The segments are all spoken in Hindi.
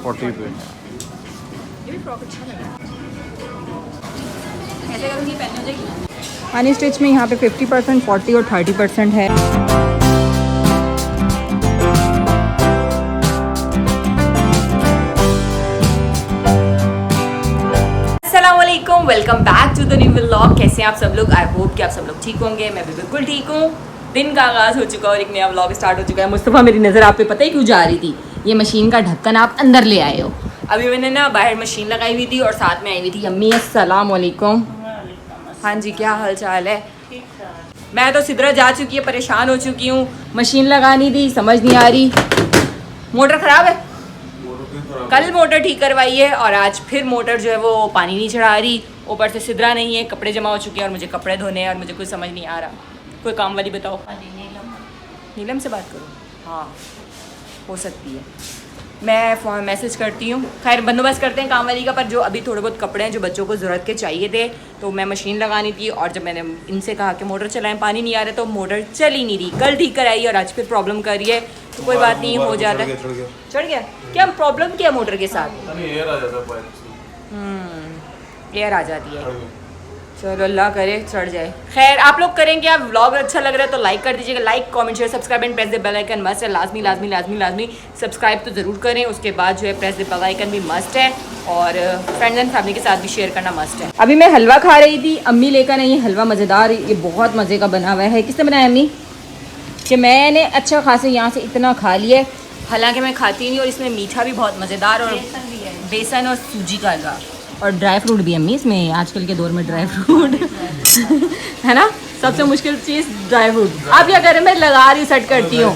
40 पे। ये भी फ्रॉक अच्छा लग रहा है, ऐसे करूँगी पहन हो जाएगी। अनी स्टिच में यहाँ पे 50%, 40 और 30% है। अस्सलामुअलैकुम, welcome back to the new vlog. कैसे हैं आप सब लोग? आई होप कि आप सब लोग ठीक होंगे। मैं भी बिल्कुल ठीक हूँ। दिन का आगाज़ हो चुका है और एक नया व्लॉग स्टार्ट हो चुका है। मुस्तफ़ा, मेरी नज़र आप पे पता ही क्यों जा रही थी? ये मशीन का ढक्कन आप अंदर ले आए हो। अभी मैंने ना बाहर मशीन लगाई हुई थी और साथ में आई हुई थी अम्मी। अस्सलामुअलैकुम। हाँ जी, क्या हाल चाल है? मैं तो सिदरा जा चुकी है, परेशान हो चुकी हूँ। मशीन लगानी थी, समझ नहीं आ रही। मोटर ख़राब है। कल मोटर ठीक करवाई है और आज फिर मोटर जो है वो पानी नहीं चढ़ा रही। ऊपर से सिदरा नहीं है, कपड़े जमा हो चुके हैं और मुझे कपड़े धोने हैं और मुझे कुछ समझ नहीं आ रहा। कोई काम वाली बताओ। नीलम से बात करो। हाँ, हो सकती है। मैं मैसेज करती हूँ। खैर, बंदोबस्त करते हैं काम वाली का। पर जो अभी थोड़े बहुत कपड़े हैं जो बच्चों को ज़रूरत के चाहिए थे, तो मैं मशीन लगानी थी। और जब मैंने इनसे कहा कि मोटर चलाएं, पानी नहीं आ रहा, तो मोटर चल ही नहीं रही। कल ठीक कराई और आज फिर प्रॉब्लम कर रही है। तो कोई बात नहीं, हो जाता है। चढ़ गया क्या? प्रॉब्लम क्या मोटर के साथ? एयर आ जाती है। चलो अल्लाह करे चढ़ जाए। खैर, आप लोग करें क्या? व्लॉग अच्छा लग रहा है तो लाइक कर दीजिएगा। Like, comment, share, subscribe and press the bell icon must है। लाजमी लाजमी लाजमी लाजमी सब्सक्राइब तो ज़रूर करें। उसके बाद जो है प्रेस द बेल आइकन भी मस्ट है और फ्रेंड्स एंड फैमिली के साथ भी शेयर करना मस्ट है। अभी मैं हलवा खा रही थी, अम्मी लेकर आई हलवा। मज़ेदार, ये बहुत मज़े का बना हुआ है। किसने बनाया अम्मी? कि मैंने अच्छा खासे यहाँ से इतना खा लिया। हालांकि मैं खाती नहीं, और इसमें मीठा भी बहुत मज़ेदार और बेसन और सूजी का हलवा और ड्राई फ्रूट भी अम्मी इसमें। आजकल के दौर में ड्राई फ्रूट है ना सबसे मुश्किल चीज़, ड्राई फ्रूट। आप क्या करें? मैं लगा रही हूँ, सेट करती हूँ।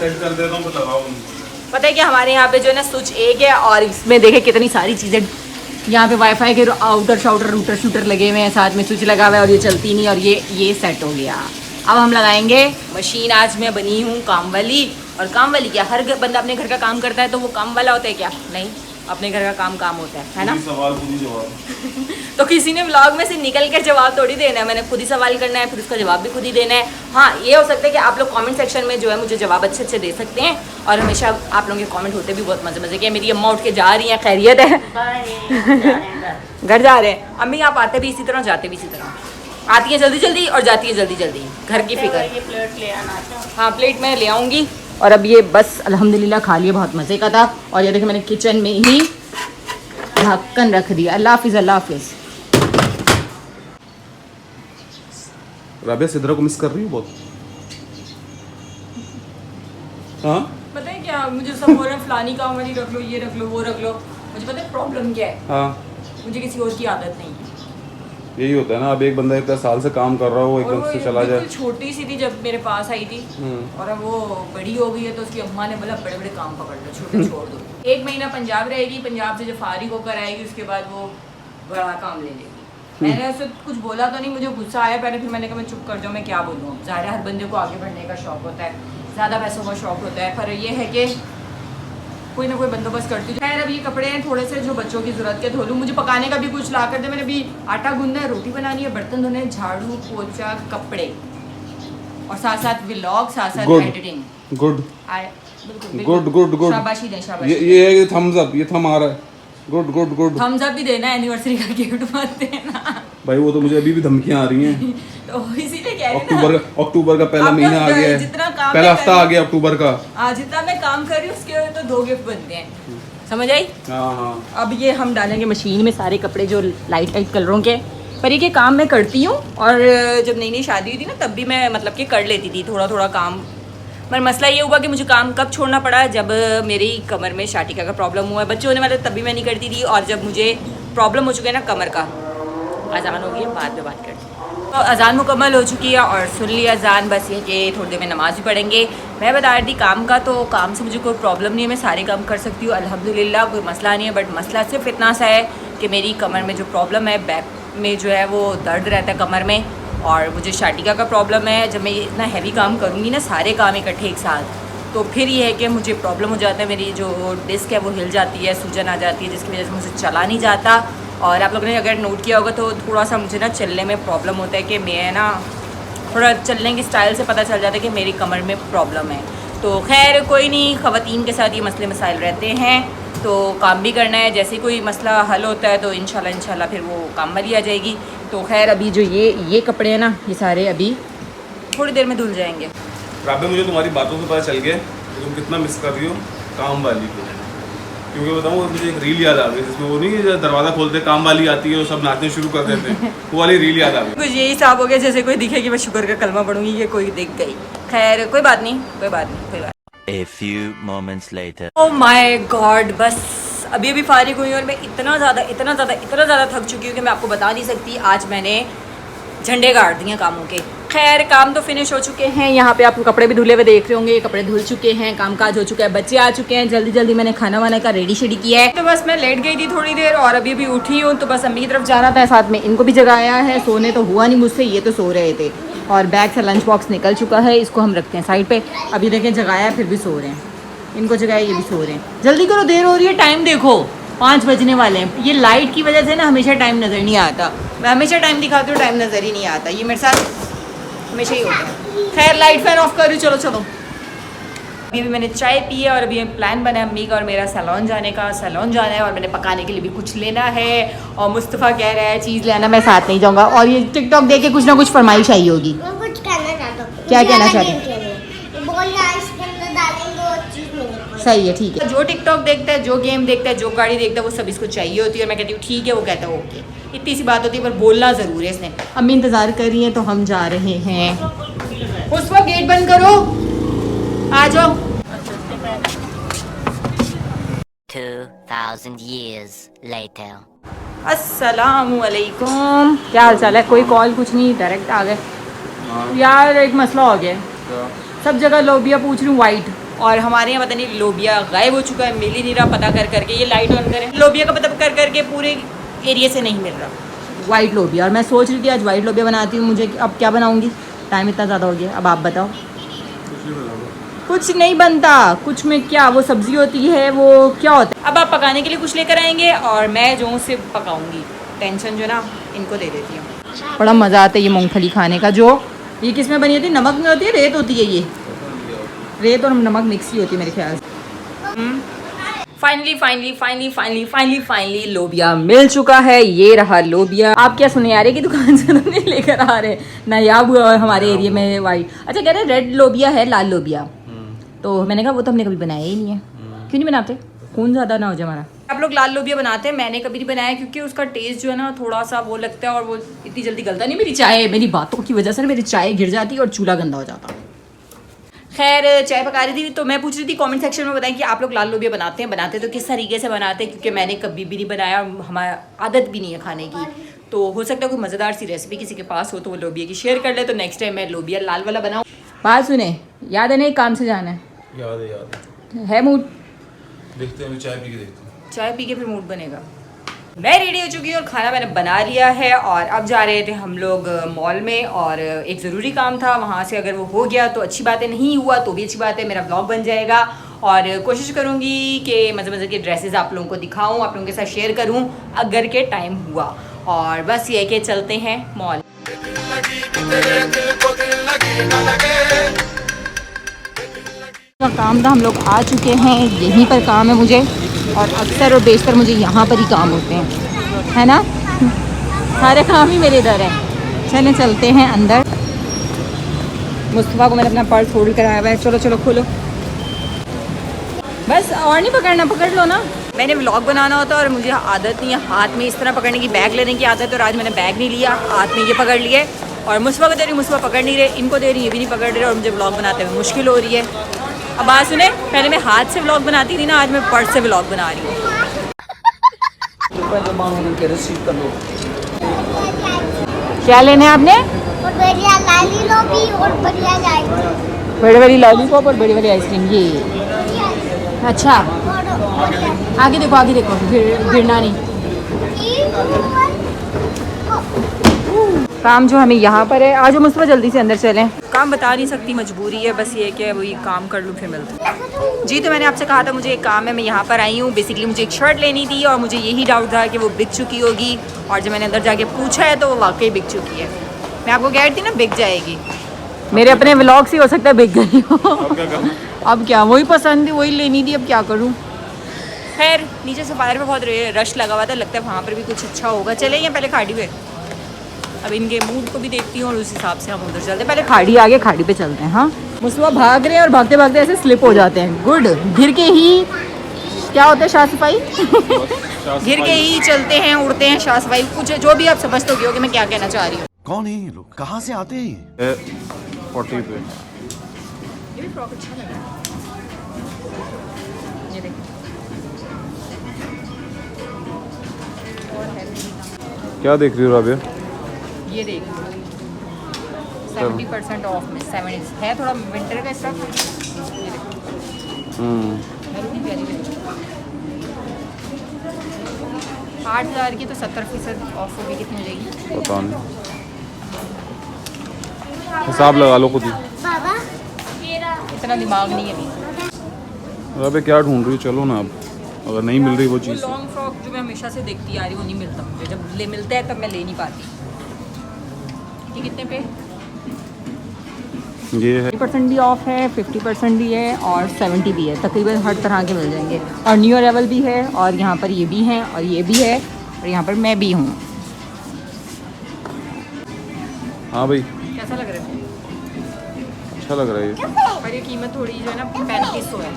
पता है कि हमारे यहाँ पे जो है ना स्विच एक है और इसमें देखे कितनी सारी चीज़ें। यहाँ पे वाईफाई के आउटर शाउटर रूटर शूटर लगे हुए हैं, साथ में स्विच लगा हुआ है और ये चलती नहीं। और ये सेट हो गया। अब हम लगाएंगे मशीन। आज मैं बनी हूँ काम वाली। और काम वाली क्या, हर बंदा अपने घर का काम करता है तो वो काम वाला होता है क्या? नहीं, अपने घर का काम होता है ना। सवाल खुद ही जवाब। तो किसी ने व्लॉग में से निकल कर जवाब थोड़ी देना है। मैंने खुद ही सवाल करना है, फिर उसका जवाब भी खुद ही देना है। हाँ, ये हो सकता है कि आप लोग कमेंट सेक्शन में जो है मुझे जवाब अच्छे अच्छे दे सकते हैं। और हमेशा आप लोगों के कमेंट होते भी बहुत मज़े मज़े के। मेरी अम्मा उठ के जा रही हैं, खैरियत है? घर जा रहे हैं। अम्मी आप आते भी इसी तरह, जाते भी इसी तरह। आती है जल्दी जल्दी और जाती है जल्दी जल्दी। घर की फिक्र। हाँ, प्लेट में ले आऊँगी। और अब ये बस अल्हम्दुलिल्लाह खा लिया, बहुत मज़े का था। और ये देखिए मैंने किचन में ही ढक्कन रख दिया। अल्लाह हाफिज़, अल्लाह हाफिज़। राबिया सिद्रा को मिस कर रही हूँ बहुत। हाँ, पता है क्या, मुझे सब बोल रहे हैं फलानी काम वाली रख लो, ये रख लो, वो रख लो। मुझे पता है प्रॉब्लम क्या है? हाँ, मुझे किसी और की आदत नहीं है। यही होता है ना। अब एक बंदा इतना साल से काम कर रहा हो, और एकदम वो से चला जाए। बिल्कुल छोटी सी थी जब मेरे पास आई थी, और अब वो बड़ी हो गई है तो उसकी अम्मा ने बोला बड़े बड़े काम पकड़ लो, छोटे छोड़ दो। 1 महीना पंजाब रहेगी, पंजाब से जब फारिग होकर आएगी उसके बाद वो बड़ा काम ले लेगी। मैंने उससे कुछ बोला तो नहीं, मुझे गुस्सा आया पहले, फिर मैंने कहा मैं चुप कर जाऊँ, मैं क्या बोलूँ। ज़ाहिर हर बंदे को आगे बढ़ने का शौक़ होता है, ज़्यादा पैसों का शौक़ होता है। पर ये है कि कोई ना कोई बंदोबस्त करती हूँ। खैर, अब ये कपड़े हैं थोड़े से जो बच्चों की ज़रूरत के, धो लूँ। मुझे पकाने का भी कुछ ला कर दे। मैंने अभी आटा गूंदना है, रोटी बनानी है, बर्तन धोने हैं, झाड़ू पोछा, कपड़े और साथ साथ व्लॉग, साथ साथ एडिटिंग। गुड बिल्कुल गुड गुड। शाबाशी दें, शाबाशी। ये थम्स अप, ये थम आ रहा है। Good good good. Thumbs up भी देना, एनिवर्सरी का गिफ्ट मत देना भाई। वो तो मुझे अभी भी धमकियां आ रही हैं। तो इसीलिए कह रही हूं ना, अक्टूबर का पहला महीना आ गया है, जितना काम पहला हफ्ता आ गया अक्टूबर का। जितना मैं काम कर रही हूँ उसके तो 2 गिफ्ट बनते हैं, समझ आई? हाँ। अब ये हम डालेंगे मशीन में सारे कपड़े जो लाइट लाइट कलरों के। पर ये काम मैं करती हूँ और जब नई नई शादी हुई थी ना तब भी मैं मतलब कि कर लेती थी थोड़ा थोड़ा काम। पर मसला ये हुआ कि मुझे काम कब छोड़ना पड़ा, जब मेरी कमर में शाटिका का प्रॉब्लम हुआ है। बच्चे होने वाले तब भी मैं नहीं करती थी, और जब मुझे प्रॉब्लम हो चुका है ना कमर का। अजान हो गई है, बाद में बात करती हूँ। तो अजान मुकम्मल हो चुकी है और सुन लिया अजान। बस ये कि थोड़ी देर में नमाज़ भी पढ़ेंगे। मैं बता रही थी काम का, तो काम से मुझे कोई प्रॉब्लम नहीं है, मैं सारे काम कर सकती हूँ अल्हम्दुलिल्लाह, कोई मसला नहीं है। बट मसला सिर्फ इतना सा है कि मेरी कमर में जो प्रॉब्लम है, बैक में जो है वो दर्द रहता है कमर में, और मुझे शाटिका का प्रॉब्लम है। जब मैं इतना हैवी काम करूँगी ना, सारे काम इकट्ठे एक साथ, तो फिर ये है कि मुझे प्रॉब्लम हो जाता है। मेरी जो डिस्क है वो हिल जाती है, सूजन आ जाती है, जिसकी वजह से मुझे चला नहीं जाता। और आप लोगों ने अगर नोट किया होगा तो थोड़ा सा मुझे ना चलने में प्रॉब्लम होता है कि मैं ना थोड़ा चलने की स्टाइल से पता चल जाता है कि मेरी कमर में प्रॉब्लम है। तो खैर कोई नहीं, ख़वातीन के साथ ये मसले मसाइल रहते हैं। तो काम भी करना है, जैसे कोई मसला हल होता है तो इंशाल्लाह फिर वो काम वाली आ जाएगी। तो खैर अभी जो ये कपड़े हैं ना, ये सारे अभी थोड़ी देर में धुल जाएंगे। राबे, मुझे तुम्हारी बातों से पता चल गया कि तुम कितना मिस कर रही हो काम वाली को। क्योंकि बताऊँ, मुझे एक रील याद आ गई जिसमें वो नहीं, दरवाज़ा खोलते काम वाली आती है और सब नाचने शुरू कर देते हैं, वो वाली रील याद आ गई। कुछ यही हिसाब हो गया, जैसे कोई दिखे कि मैं शुक्र का कलमा पढ़ूंगी, ये कोई दिख गई। खैर कोई बात नहीं। A few moments later. Oh my God, बस अभी फारिग हुई और मैं इतना ज़्यादा थक चुकी हूँ कि मैं आपको बता नहीं सकती। आज मैंने झंडे गाड़ दिए कामों के। खैर काम तो फिनिश हो चुके हैं। यहाँ पे आप कपड़े भी धुले हुए देख रहे होंगे, ये कपड़े धुल चुके हैं, कामकाज हो चुका है, बच्चे आ चुके हैं, जल्दी मैंने खाना वाना का रेडी शेडी किया है। तो बस मैं लेट गई थी थोड़ी देर और अभी उठी हूँ, तो बस अम्मी की तरफ जाना था, साथ में इनको भी जगाया है। सोने तो हुआ नहीं मुझसे, ये तो सो रहे थे और बैग से लंच बॉक्स निकल चुका है, इसको हम रखते हैं साइड पे। अभी देखें जगाया फिर भी सो रहे हैं, इनको जगाया ये भी सो रहे हैं। जल्दी करो, देर हो रही है, टाइम देखो 5 बजने वाले हैं। ये लाइट की वजह से ना हमेशा टाइम नज़र नहीं आता। मैं हमेशा टाइम दिखाती हूँ, टाइम नज़र ही नहीं आता, ये मेरे साथ हमेशा ही होता है। खैर लाइट फैन ऑफ कर रही हूँ, चलो। अभी मैंने चाय पी है और अभी प्लान बना है अम्मी का और मेरा सैलून जाने का। सैलून जाना है और मैंने पकाने के लिए भी कुछ लेना है और मुस्तफ़ा कह रहा है चीज़ लेना, मैं साथ नहीं जाऊँगा। और ये टिकटॉक देख के कुछ ना कुछ फरमाइश आई होगी। मैं कुछ कहना चाहता हूँ। क्या कहना चाहते हैं? सही है, ठीक है। जो टिकटॉक देखता है, जो गेम देखता है, जो गाड़ी देखता है, वो सब इसको चाहिए होती है और मैं कहती हूँ ठीक है, वो कहता है ओके। इतनी सी बात होती है, पर बोलना ज़रूर है इसने। अम्मी इंतज़ार कर रही हैं तो हम जा रहे हैं। उस वक्त गेट बंद करो, आ जाओ। 2000 years later. अस्सलामुअलैकुम, क्या हाल चाल है? कोई कॉल कुछ नहीं, डायरेक्ट आ गए। यार एक मसला हो गया, सब जगह लोबिया पूछ रही हूँ वाइट, और हमारे यहाँ पता नहीं लोबिया गायब हो चुका है, मिल ही नहीं रहा। पता कर करके ये लाइट ऑन करें, लोबिया का पता कर करके पूरे एरिया से नहीं मिल रहा वाइट लोबिया। और मैं सोच रही थी आज वाइट लोबिया बनाती हूँ, मुझे अब क्या बनाऊँगी, टाइम इतना ज़्यादा हो गया। अब आप बताओ। कुछ नहीं बनता, कुछ में क्या वो सब्ज़ी होती है, वो क्या होता है। अब आप पकाने के लिए कुछ लेकर आएंगे और मैं जो से पकाऊंगी। टेंशन जो ना इनको दे देती हूँ। बड़ा मज़ा आता है ये मूंगफली खाने का। जो ये किस में बनी होती है? नमक में होती है, रेत होती है? ये रेत और नमक मिक्स ही होती है मेरे ख्याल से। फाइनली लोबिया मिल चुका है। ये रहा लोबिया। आप क्या सुनियारे की दुकान से तो नहीं लेकर आ रहे? नायाब हमारे एरिया में वाइट। अच्छा कह रहे रेड लोबिया है, लाल लोबिया। तो मैंने कहा वो तो हमने कभी बनाया ही नहीं है। क्यों नहीं बनाते? खून ज़्यादा ना हो जाए हमारा। आप लोग लाल लोबिया बनाते हैं, मैंने कभी नहीं बनाया क्योंकि उसका टेस्ट जो है ना थोड़ा सा वो लगता है और वो इतनी जल्दी गलता नहीं। मेरी बातों की वजह से मेरी चाय गिर जाती और चूल्हा गंदा हो जाता। खैर चाय पका रही थी तो मैं पूछ रही थी कमेंट सेक्शन में बताएं कि आप लोग लाल लोबिया बनाते तो किस तरीके से बनाते हैं, क्योंकि मैंने कभी भी नहीं बनाया और हमारा आदत भी नहीं है खाने की। तो हो सकता है कोई मज़ेदार सी रेसिपी किसी के पास हो तो वो लोबिया की शेयर कर ले, तो नेक्स्ट टाइम मैं लोबिया लाल वाला बनाऊँ। बात सुने, याद है नहीं काम से जाना है? याद है मूड? देखते हैं, चाय पी के देखते हैं। चाय पी के फिर मूड बनेगा। मैं रेडी हो चुकी हूँ और खाना मैंने बना लिया है और अब जा रहे थे हम लोग मॉल में और एक ज़रूरी काम था वहाँ से। अगर वो हो गया तो अच्छी बात है, नहीं हुआ तो भी अच्छी बात है, मेरा ब्लॉग बन जाएगा। और कोशिश करूँगी कि मज़े के ड्रेसेस आप लोगों को दिखाऊँ, आप लोगों के साथ शेयर करूँ अगर के टाइम हुआ। और बस ये कि चलते हैं मॉल। काम था, हम लोग आ चुके हैं, यहीं पर काम है मुझे और अक्सर और बेशतर मुझे यहाँ पर ही काम होते हैं, है ना? सारे काम ही मेरे इधर हैं। चलें चलते हैं अंदर। मुस्तफ़ा को मैंने अपना पर्स होल्ड कराया हुआ है। चलो खोलो, बस और नहीं पकड़ना, पकड़ लो ना। मैंने व्लॉग बनाना होता है और मुझे आदत नहीं है हाथ में इस तरह पकड़ने की, बैग लेने की आदत है। और आज मैंने बैग नहीं लिया, हाथ में ये पकड़ लिए और मुस्तफ़ा को दे रही, मुस्तफ़ा पकड़ नहीं रहे, इनको दे रही, ये भी नहीं पकड़ रहे और मुझे व्लॉग बनाते हुए मुश्किल हो रही है। अब बात सुने, पहले मैं हाथ से व्लॉग बनाती थी ना, आज मैं पर्स से व्लॉग बना रही हूँ। क्या लेने आपने? बड़ी बड़ी लॉलीपॉप और बड़ी बड़ी आइसक्रीम। ये अच्छा, आगे देखो, गिरना नहीं। काम जो हमें यहाँ पर है, आज हम उस पर जल्दी से अंदर चलें। काम बता नहीं सकती, मजबूरी है, बस ये कि वही काम कर लूँ फिर मिलता है। जी तो मैंने आपसे कहा था मुझे एक काम है, मैं यहाँ पर आई हूँ। बेसिकली मुझे एक शर्ट लेनी थी और मुझे यही डाउट था कि वो बिक चुकी होगी और जब मैंने अंदर जाके पूछा है तो वो वाकई बिक चुकी है। मैं आपको कह रही थी ना बिक जाएगी, मेरे अपने व्लॉग से हो सकता है बिक गई हो। अब क्या, वही पसंद थी, वही लेनी थी, अब क्या करूँ। खैर नीचे सफायर पे बहुत रश लगा हुआ था, लगता है वहाँ पर भी कुछ अच्छा होगा। चले या पहले खाड़ी पे, अब इनके मूड को भी देखती हूँ और उस हिसाब से हम उधर चलते हैं। पहले खाड़ी आगे खाड़ी पे चलते हैं। हाँ मुस्तफा भाग रहे हैं और भागते भागते ऐसे स्लिप हो जाते हैं। गुड, गिर के ही क्या होता है शाह सफाई गिर के ही चलते हैं, उड़ते हैं शाह सफाई। कुछ जो भी आप समझते हो कि मैं क्या कहना चाह रही हूँ। कौन है ये लोग, कहाँ से आते हैं? 40 पे ये भी फ्रॉक अच्छा लग रहा है, ये देखो। और है क्या देख रही हो राबिया? ये देखो 70% ऑफ में 70 है, थोड़ा विंटर का स्टफ। ये देखो कितनी प्यारी लगी। 8,000 की तो 70% ऑफ होगी, कितनी हो जाएगी पता नहीं, हिसाब लगा लो खुद ही। इतना दिमाग नहीं है अभी। राबिया क्या ढूंढ रही हो? चलो ना, अब अगर नहीं मिल रही वो वो चीज़। लॉन्ग फ्रॉक जो मैं हमेशा से देखती आ रही हूँ वो नहीं मिलता मुझे, जब ले मिलता है तब मैं ले नहीं पाती। ये कितने पे? ये है 50% भी ऑफ है, 50% भी है और 70 भी है। तकरीबन हर तरह के मिल जाएंगे। और न्यू अराइवल भी है और यहाँ पर ये भी हैं और ये भी है और यहाँ पर मैं भी हूँ। हाँ भाई, कैसा लग रहा है? अच्छा लग रहा है ये। और ये कीमत थोड़ी जो है ना 3500 है।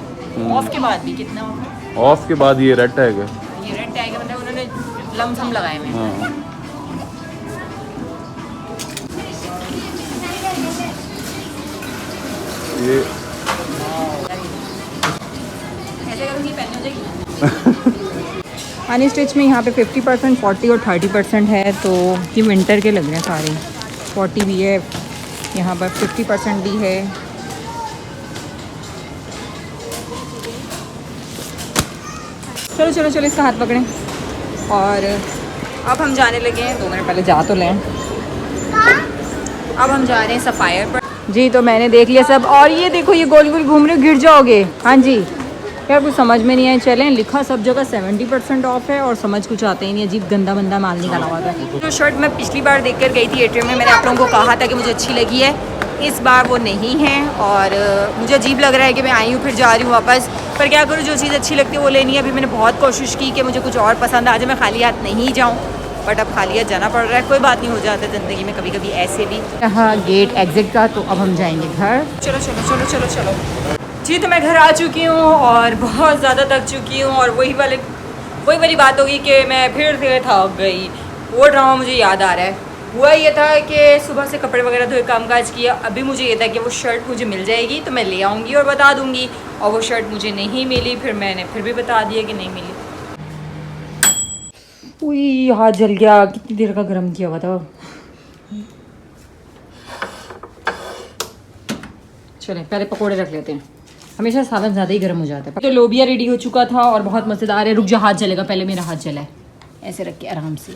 ऑफ के बाद भी कितना ऑफ है? ऑफ के बाद ये रेड टैग है। ये रेड टैग है, मतलब उन्होंने लमसम लगाए हुए हैं। हाँ ये ऐसे करूँगी पहन हो जाएगी। अनी स्टिच में यहाँ पे 50%, 40 और 30% है। तो ये विंटर के लग रहे हैं सारे। 40 भी है, यहाँ पर 50% भी है। चलो चलो चलो इसका हाथ पकड़ें। और अब हम जाने लगे हैं, 2 मिनट पहले जा तो लें। अब हम जा रहे हैं सफ़ायर पर। जी तो मैंने देख लिया सब। और ये देखो ये गोल गोल घूम रहे हो, गिर जाओगे। हाँ जी, यार कुछ समझ में नहीं आया। चलें, लिखा सब जगह 70% ऑफ है और समझ कुछ आते ही नहीं। अजीब गंदा मंदा माल निकाला हुआ था। जो शर्ट मैं पिछली बार देख कर गई थी एटीएम में, मैंने आप लोगों को कहा था कि मुझे अच्छी लगी है। इस बार वो नहीं है और मुझे अजीब लग रहा है कि मैं आई हूँ फिर जा रही हूँ वापस। पर क्या करूँ, जो चीज़ अच्छी लगती है वो लेनी है। अभी मैंने बहुत कोशिश की कि मुझे कुछ और पसंद आ जाए, मैं खाली हाथ नहीं जाऊँ, बट अब खाली हाथ जाना पड़ रहा है। कोई बात नहीं, हो जाता है ज़िंदगी में कभी कभी ऐसे भी। यहाँ गेट एग्जिट का। तो अब हम जाएंगे घर। चलो चलो चलो चलो चलो जी। तो मैं घर आ चुकी हूँ और बहुत ज़्यादा थक चुकी हूँ। और वही वाली बात होगी कि मैं फिर से थक गई। वो ड्रामा मुझे याद आ रहा है। हुआ ये था कि सुबह से कपड़े वगैरह धोए, कामकाज किया। अभी मुझे ये था कि वो शर्ट मुझे मिल जाएगी तो मैं ले आऊँगी और बता दूँगी। और वो शर्ट मुझे नहीं मिली, फिर मैंने फिर भी बता दिया कि नहीं मिली। उई, हाथ जल गया। कितनी देर का गर्म किया हुआ था। चलें पहले पकोड़े रख लेते हैं। हमेशा सालन ज़्यादा ही गर्म हो जाता है। तो लोबिया रेडी हो चुका था और बहुत मज़ेदार है। रुक जा, हाथ जलेगा। पहले मेरा हाथ जला है। ऐसे रख के आराम से।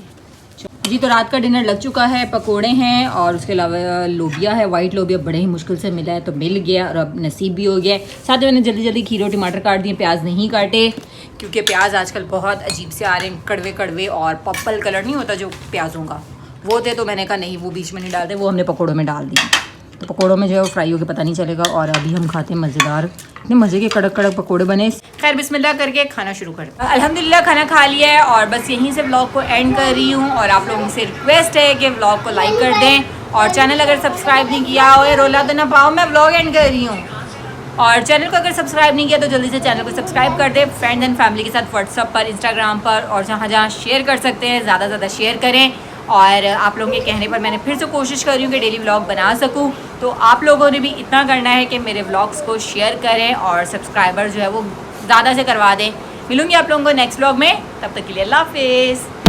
जी तो रात का डिनर लग चुका है। पकोड़े हैं और उसके अलावा लोबिया है। वाइट लोबिया बड़े ही मुश्किल से मिला है तो मिल गया और अब नसीब भी हो गया। साथ में मैंने जल्दी जल्दी खीरे और टमाटर काट दिए, प्याज नहीं काटे क्योंकि प्याज आजकल बहुत अजीब से आ रहे हैं, कड़वे कड़वे। और पर्पल कलर नहीं होता जो प्याज़ों का, वो थे। तो मैंने कहा नहीं, वो बीच में नहीं डालते, वो हमने पकोड़ों में डाल दिए। तो पकोड़ों में जो है वो फ्राई होकर पता नहीं चलेगा। और अभी हम खाते हैं मज़ेदार, इतने मज़े के कड़क कड़क पकोड़े बने। खैर बिस्मिल्लाह करके खाना शुरू कर। अल्हम्दुलिल्लाह खाना खा लिया है और बस यहीं से व्लॉग को एंड कर रही हूँ। और आप लोगों से रिक्वेस्ट है कि व्लॉग को लाइक कर दें और चैनल अगर सब्सक्राइब नहीं किया हो, रोला तो ना पाओ, मैं व्लॉग एंड कर रही हूँ। और चैनल को अगर सब्सक्राइब नहीं किया तो जल्दी से चैनल को सब्सक्राइब कर दें। फ्रेंड्स एंड फैमिली के साथ व्हाट्सअप पर, इंस्टाग्राम पर और जहाँ जहाँ शेयर कर सकते हैं ज़्यादा से ज़्यादा शेयर करें। और आप लोगों के कहने पर मैंने फिर से कोशिश कर रही हूँ कि डेली व्लॉग बना सकूँ। तो आप लोगों ने भी इतना करना है कि मेरे व्लॉग्स को शेयर करें और सब्सक्राइबर जो है वो ज़्यादा से करवा दें। मिलूँगी आप लोगों को नेक्स्ट व्लॉग में, तब तक के लिए अल्लाह हाफिज़।